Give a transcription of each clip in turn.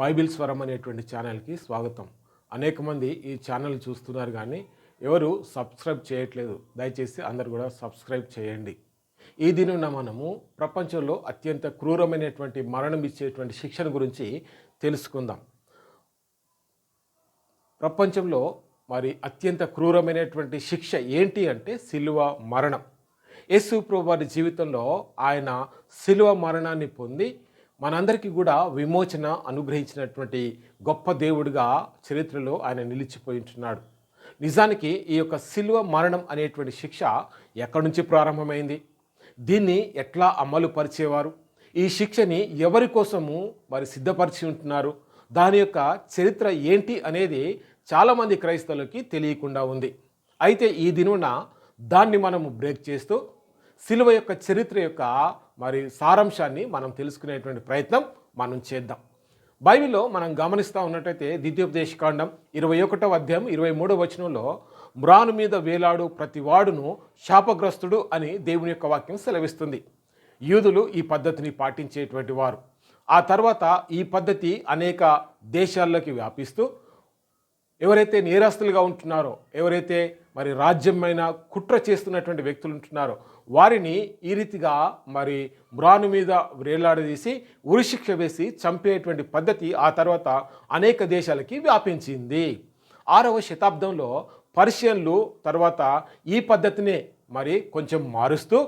Bible స్వరం అనేటువంటి ఛానల్కి స్వాగతం. అనేక మంది ఈ ఛానల్ చూస్తున్నారు కానీ ఎవరు సబ్స్క్రైబ్ చేయట్లేదు. దయచేసి అందరు కూడా సబ్స్క్రైబ్ చేయండి. ఈ దినం మనము ప్రపంచంలో అత్యంత క్రూరమైనటువంటి మరణం ఇచ్చేటువంటి శిక్షణ గురించి తెలుసుకుందాం. ప్రపంచంలో మరి అత్యంత క్రూరమైనటువంటి శిక్ష ఏంటి అంటే సిలువ మరణం. యేసు ప్రభువు వారి జీవితంలో ఆయన సిలువ మరణాన్ని పొంది మనందరికీ కూడా విమోచన అనుగ్రహించినటువంటి గొప్ప దేవుడిగా చరిత్రలో ఆయన నిలిచిపోయి ఉంటున్నాడు. నిజానికి ఈ యొక్క సిలువ మరణం అనేటువంటి శిక్ష ఎక్కడి నుంచి ప్రారంభమైంది, దీన్ని ఎట్లా అమలు పరిచేవారు, ఈ శిక్షని ఎవరి కోసము మరి సిద్ధపరిచి ఉంటున్నారు, దాని యొక్క చరిత్ర ఏంటి అనేది చాలామంది క్రైస్తవులకి తెలియకుండా ఉంది. అయితే ఈ దినున దాన్ని మనము బ్రేక్ చేస్తూ సిలువ యొక్క చరిత్ర యొక్క మరి సారాంశాన్ని మనం తెలుసుకునేటువంటి ప్రయత్నం మనం చేద్దాం. బైబిల్లో మనం గమనిస్తూ ఉన్నట్టయితే ద్వితీయోపదేశకాండం 21వ అధ్యాయం 23వ వచనంలో మ్రాను మీద వేలాడు ప్రతి వాడును శాపగ్రస్తుడు అని దేవుని యొక్క వాక్యం సెలవిస్తుంది. యూదులు ఈ పద్ధతిని పాటించేటువంటి వారు. ఆ తర్వాత ఈ పద్ధతి అనేక దేశాల్లోకి వ్యాపిస్తూ ఎవరైతే నేరస్తులుగా ఉంటున్నారో, ఎవరైతే మరి రాజ్యమైన కుట్ర చేస్తున్నటువంటి వ్యక్తులు ఉంటున్నారో వారిని ఈ రీతిగా మరి మ్రాను మీద వేలాడదీసి ఉరిశిక్ష వేసి చంపేటువంటి పద్ధతి ఆ తర్వాత అనేక దేశాలకి వ్యాపించింది. 6వ శతాబ్దంలో పర్షియన్లు తర్వాత ఈ పద్ధతినే మరి కొంచెం మారుస్తూ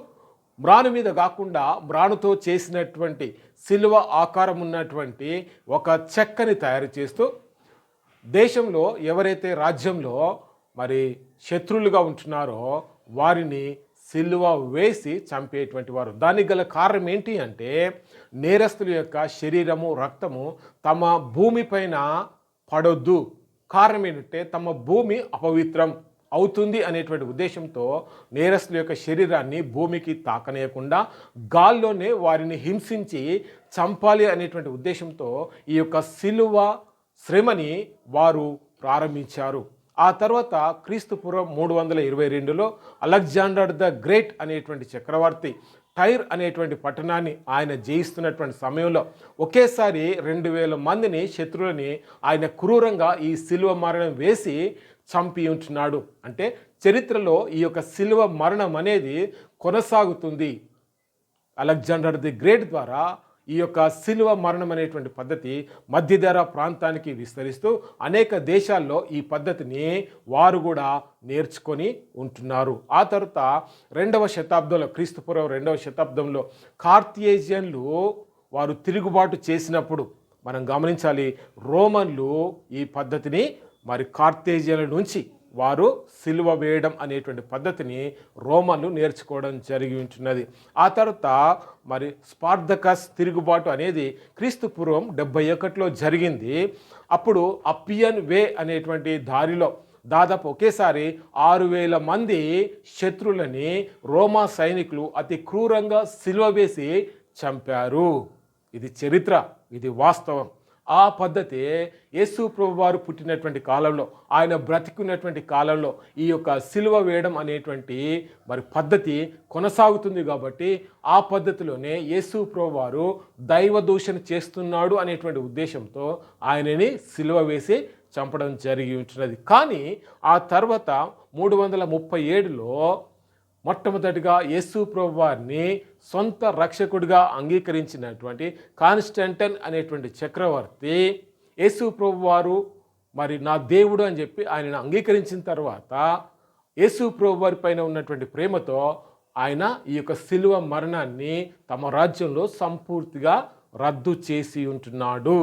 మ్రాను మీద కాకుండా మ్రానుతో చేసినటువంటి సిలువ ఆకారం ఉన్నటువంటి ఒక చెక్కని తయారు చేస్తూ దేశంలో ఎవరైతే రాజ్యంలో మరి శత్రువులుగా ఉంటున్నారో వారిని సిలువ వేసి చంపేటువంటి వారు. దానికి గల కారణం ఏంటి అంటే నేరస్తుల యొక్క శరీరము రక్తము తమ భూమి పైన పడొద్దు. కారణం ఏంటంటే తమ భూమి అపవిత్రం అవుతుంది అనేటువంటి ఉద్దేశంతో నేరస్తుల యొక్క శరీరాన్ని భూమికి తాకనేయకుండా గాల్లోనే వారిని హింసించి చంపాలి అనేటువంటి ఉద్దేశంతో ఈ యొక్క సిలువ శ్రమని వారు ప్రారంభించారు. ఆ తర్వాత క్రీస్తుపూర్వం 322లో అలెగ్జాండర్ ద గ్రేట్ అనేటువంటి చక్రవర్తి టైర్ అనేటువంటి పట్టణాన్ని ఆయన జయిస్తున్నటువంటి సమయంలో ఒకేసారి 2000 మందిని శత్రువులని ఆయన క్రూరంగా ఈ సిలువ మరణం వేసి చంపి ఉంటున్నాడు. అంటే చరిత్రలో ఈ యొక్క సిలువ మరణం అనేది కొనసాగుతుంది. అలెగ్జాండర్ ది గ్రేట్ ద్వారా ఈ యొక్క సిలువ మరణం అనేటువంటి పద్ధతి మధ్యధరా ప్రాంతానికి విస్తరిస్తూ అనేక దేశాల్లో ఈ పద్ధతిని వారు కూడా నేర్చుకొని ఉంటున్నారు. ఆ తర్వాత 2వ శతాబ్దంలో క్రీస్తుపూర్వం 2వ శతాబ్దంలో కార్తియేజియన్లు వారు తిరుగుబాటు చేసినప్పుడు మనం గమనించాలి, రోమన్లు ఈ పద్ధతిని మరి కార్తేజియన్ల నుంచి వారు సిలువ వేయడం అనేటువంటి పద్ధతిని రోమన్లు నేర్చుకోవడం జరిగి ఉంటున్నది. ఆ తర్వాత మరి స్పార్దకస్ తిరుగుబాటు అనేది క్రీస్తుపూర్వం 71లో జరిగింది. అప్పుడు అప్పియన్ వే అనేటువంటి దారిలో దాదాపు ఒకేసారి 6000 మంది శత్రువులని రోమా సైనికులు అతి క్రూరంగా సిలువ వేసి చంపారు. ఇది చరిత్ర, ఇది వాస్తవం. ఆ పద్ధతి యేసు ప్రభువు వారు పుట్టినటువంటి కాలంలో, ఆయన బ్రతికున్నటువంటి కాలంలో ఈ యొక్క సిలువ వేయడం అనేటువంటి మరి పద్ధతి కొనసాగుతుంది. కాబట్టి ఆ పద్ధతిలోనే యేసు ప్రభువు వారు దైవ దూషణ చేస్తున్నాడు అనేటువంటి ఉద్దేశంతో ఆయనని సిలువ వేసి చంపడం జరిగి ఉంటున్నది. కానీ ఆ తర్వాత 337లో మొట్టమొదటిగా యేసు ప్రభువు వారిని సొంత రక్షకుడిగా అంగీకరించినటువంటి కాన్స్టంటైన్ అనేటువంటి చక్రవర్తి యేసు ప్రభువు వారు మరి నా దేవుడు అని చెప్పి ఆయనను అంగీకరించిన తర్వాత యేసు ప్రభువు వారి పైన ఉన్నటువంటి ప్రేమతో ఆయన ఈ యొక్క సిలువ మరణాన్ని తమ రాజ్యంలో సంపూర్తిగా రద్దు చేసి ఉంటున్నాడు.